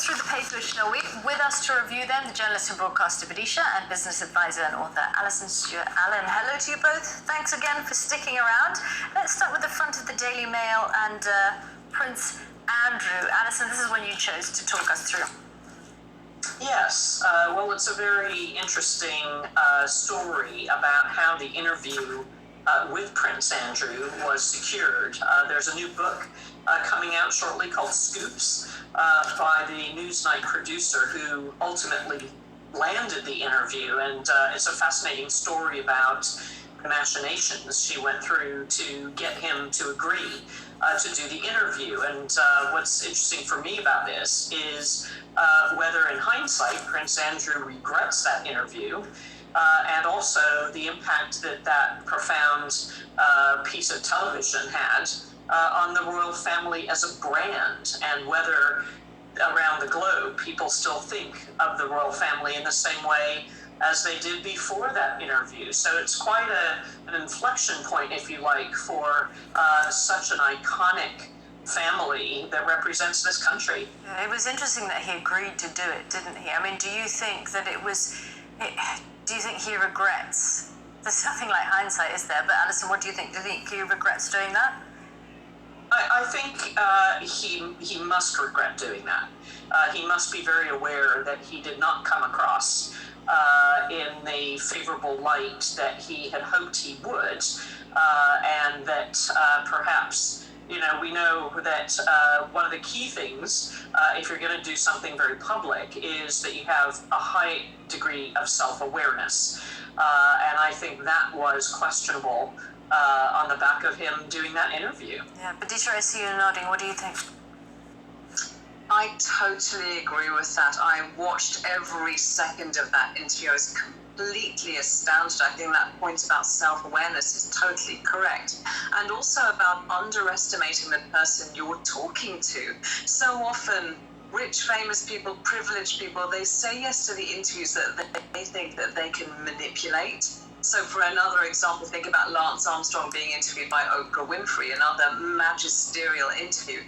through the papers, shall we? With us to review them, the journalist and broadcaster Badisha and business advisor and author Alison Stewart-Allen. Hello to you both. Thanks again for sticking around. Let's start with the front of the Daily Mail and Prince Andrew. Alison, this is one you chose to talk us through. Yes, well, it's a very interesting story about how the interview with Prince Andrew was secured. There's a new book coming out shortly called Scoops by the Newsnight producer who ultimately landed the interview, and it's a fascinating story about the machinations she went through to get him to agree to do the interview. And what's interesting for me about this is whether in hindsight Prince Andrew regrets that interview, and also the impact that that profound piece of television had on the royal family as a brand, and whether around the globe people still think of the royal family in the same way as they did before that interview. So it's quite an inflection point, if you like, for such an iconic family that represents this country. It was interesting that he agreed to do it, didn't he? I mean, do you think that do you think he regrets? There's nothing like hindsight, is there? But Alison, what do you think? Do you think he regrets doing that? I think he must regret doing that. He must be very aware that he did not come across in the favorable light that he had hoped he would, and that perhaps, you know, we know that one of the key things, if you're going to do something very public, is that you have a high degree of self-awareness. And I think that was questionable on the back of him doing that interview. Yeah, Badisha, I see you nodding. What do you think? I totally agree with that. I watched every second of that interview. I was completely astounded. I think that point about self-awareness is totally correct. And also about underestimating the person you're talking to. So often, rich, famous people, privileged people, they say yes to the interviews that they think that they can manipulate. So for another example, think about Lance Armstrong being interviewed by Oprah Winfrey, another magisterial interview.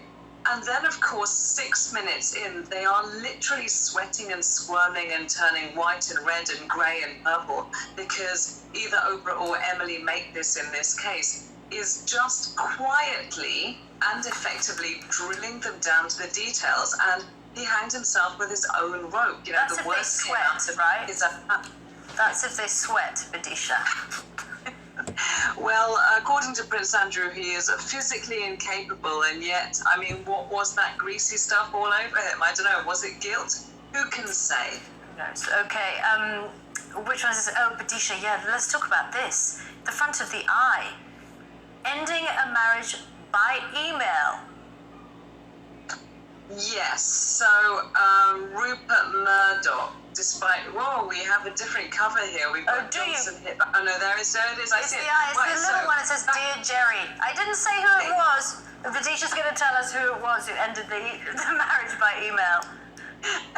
And then, of course, 6 minutes in, they are literally sweating and squirming and turning white and red and grey and purple, because either Oprah or Emily Make This in this case is just quietly and effectively drilling them down to the details. And he hanged himself with his own rope. You know, that's the worst if they sweat, right? That's if they sweat, Badisha. Well, according to Prince Andrew, he is physically incapable, and yet, I mean, what was that greasy stuff all over him? I don't know. Was it guilt? Who can say? Who knows? Okay. Which one is this? Oh, Badisha. Yeah. Let's talk about this. The front of the eye. Ending a marriage by email. Yes. So Rupert Murdoch. Despite, whoa, we have a different cover here. We've got Johnson here. Oh no, there it is. There it is. It's the little one. It says, "Dear Jerry." I didn't say who it was. Badisha's going to tell us who it was who ended the marriage by email.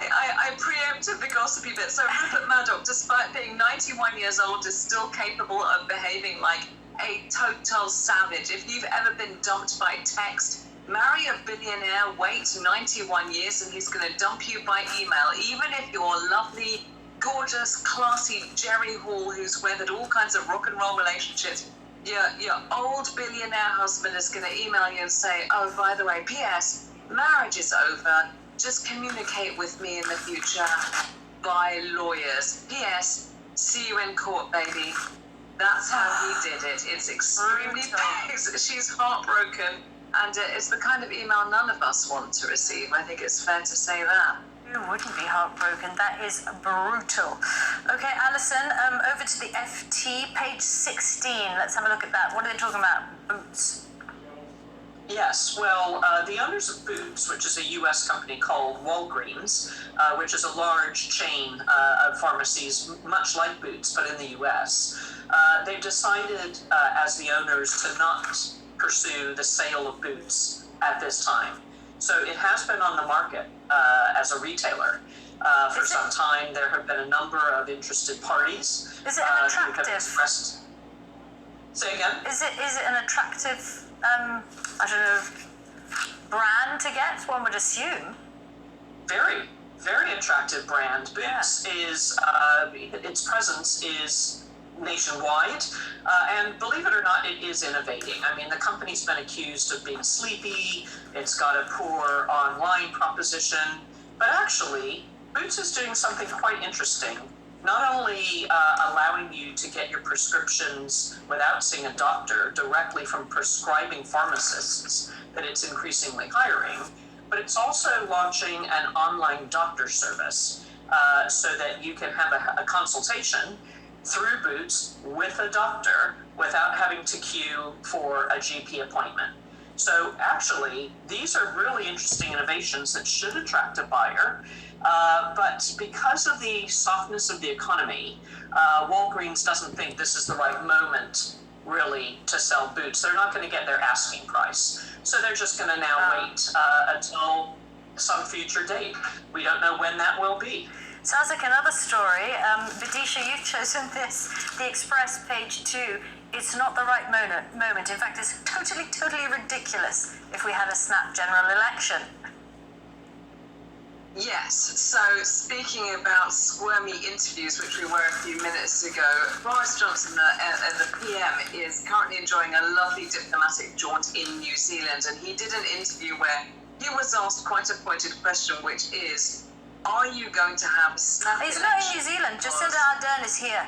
I preempted the gossipy bit. So Rupert Murdoch, despite being 91 years old, is still capable of behaving like a total savage. If you've ever been dumped by text, marry a billionaire, wait 91 years, and he's going to dump you by email. Even if you're lovely, gorgeous, classy Jerry Hall, who's weathered all kinds of rock and roll relationships, your old billionaire husband is going to email you and say, oh, by the way, P.S., marriage is over. Just communicate with me in the future by lawyers. P.S., see you in court, baby. That's how he did it. It's extremely she's heartbroken. And it's the kind of email none of us want to receive. I think it's fair to say that. Who wouldn't be heartbroken? That is brutal. Okay, Alison, over to the FT, page 16. Let's have a look at that. What are they talking about? Boots. Yes, well, the owners of Boots, which is a U.S. company called Walgreens, which is a large chain of pharmacies, much like Boots, but in the U.S., they've decided as the owners to not pursue the sale of Boots at this time. So it has been on the market as a retailer for some time. There have been a number of interested parties. Is it an attractive? Who have expressed... Say again? Is it an attractive, I don't know, brand to get? One would assume. Very, very attractive brand. Boots is, its presence is nationwide, and believe it or not, it is innovating. I mean, the company's been accused of being sleepy, it's got a poor online proposition, but actually, Boots is doing something quite interesting. Not only allowing you to get your prescriptions without seeing a doctor directly from prescribing pharmacists that it's increasingly hiring, but it's also launching an online doctor service so that you can have a consultation through Boots with a doctor without having to queue for a GP appointment. So actually, these are really interesting innovations that should attract a buyer. But because of the softness of the economy, Walgreens doesn't think this is the right moment, really, to sell Boots. They're not going to get their asking price. So they're just going to now wait until some future date. We don't know when that will be. Sounds like another story. Vidisha, you've chosen this, the Express, page 2. It's not the right moment. In fact, it's totally ridiculous if we had a snap general election. Yes, so speaking about squirmy interviews, which we were a few minutes ago, Boris Johnson, the PM, is currently enjoying a lovely diplomatic jaunt in New Zealand, and he did an interview where he was asked quite a pointed question, which is, are you going to have a snap He's election? not in New Zealand. Jacinda Ardern is here.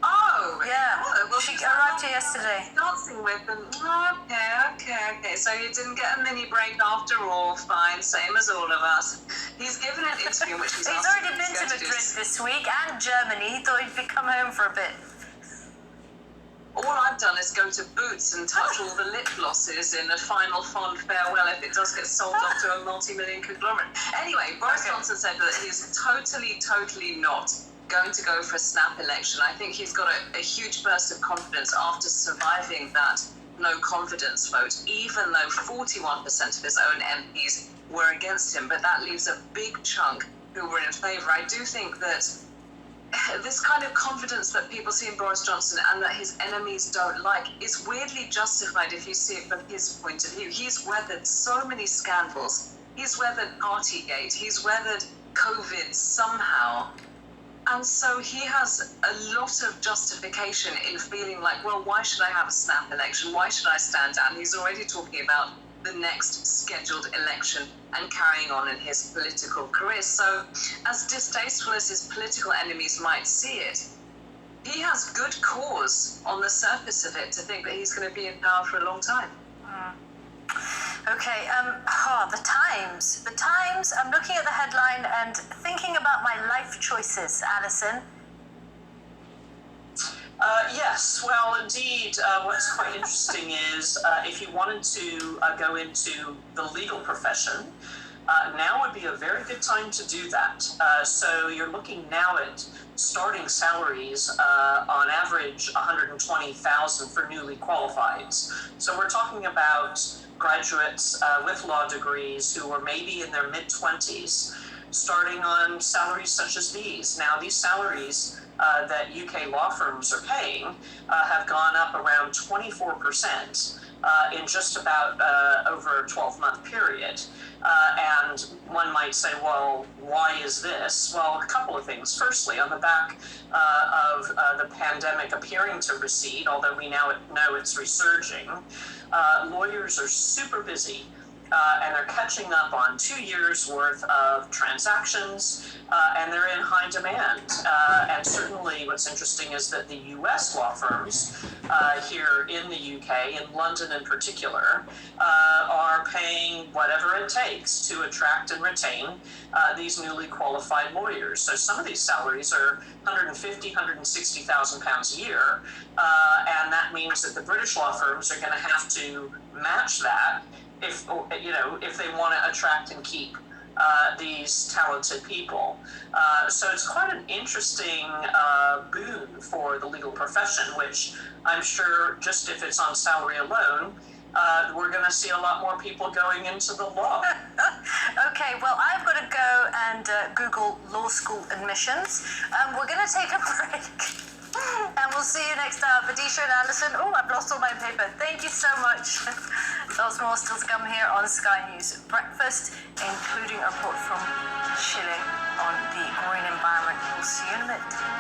Oh, Yeah. well, She she's arrived here yesterday. dancing with them. Okay. So you didn't get a mini break after all. Fine, same as all of us. He's given an interview in which he's He's asked already if been he's to going do Madrid this week and Germany. He thought he'd come home for a bit. All I've done is go to Boots and touch all the lip glosses in a final fond farewell if it does get sold off to a multi-million conglomerate. Anyway, Boris Johnson said that he's totally not going to go for a snap election. I think he's got a huge burst of confidence after surviving that no confidence vote, even though 41% of his own MPs were against him. But that leaves a big chunk who were in favour. I do think that this kind of confidence that people see in Boris Johnson and that his enemies don't like is weirdly justified if you see it from his point of view. He's weathered so many scandals. He's weathered Partygate. He's weathered COVID somehow. And so he has a lot of justification in feeling like, well, why should I have a snap election? Why should I stand down? He's already talking about the next scheduled election and carrying on in his political career. So as distasteful as his political enemies might see it, he has good cause on the surface of it to think that he's going to be in power for a long time. Okay, the Times. The Times, I'm looking at the headline and thinking about my life choices, Alison. Yes, well, indeed, what's quite interesting is if you wanted to go into the legal profession, now would be a very good time to do that. So you're looking now at starting salaries on average $120,000 for newly qualified. So we're talking about graduates with law degrees who are maybe in their mid-20s, starting on salaries such as these. Now, these salaries that UK law firms are paying have gone up around 24% in just about over a 12-month period. And one might say, well, why is this? Well, a couple of things. Firstly, on the back of the pandemic appearing to recede, although we now know it's resurging, lawyers are super busy. And they're catching up on 2 years worth of transactions, and they're in high demand. And certainly what's interesting is that the US law firms here in the UK, in London in particular, are paying whatever it takes to attract and retain these newly qualified lawyers. So some of these salaries are £150,000, £160,000 a year, and that means that the British law firms are going to have to match that if they want to attract and keep these talented people. So it's quite an interesting boon for the legal profession, which I'm sure just if it's on salary alone, we're going to see a lot more people going into the law. Okay, well, I've got to go and Google law school admissions. We're going to take a break and we'll we'll see you next time. Vidisha and Alison. Oh, I've lost all my paper. Thank you so much. Lots more still to come here on Sky News Breakfast, including a report from Chile on the marine environment. We'll see you in a bit.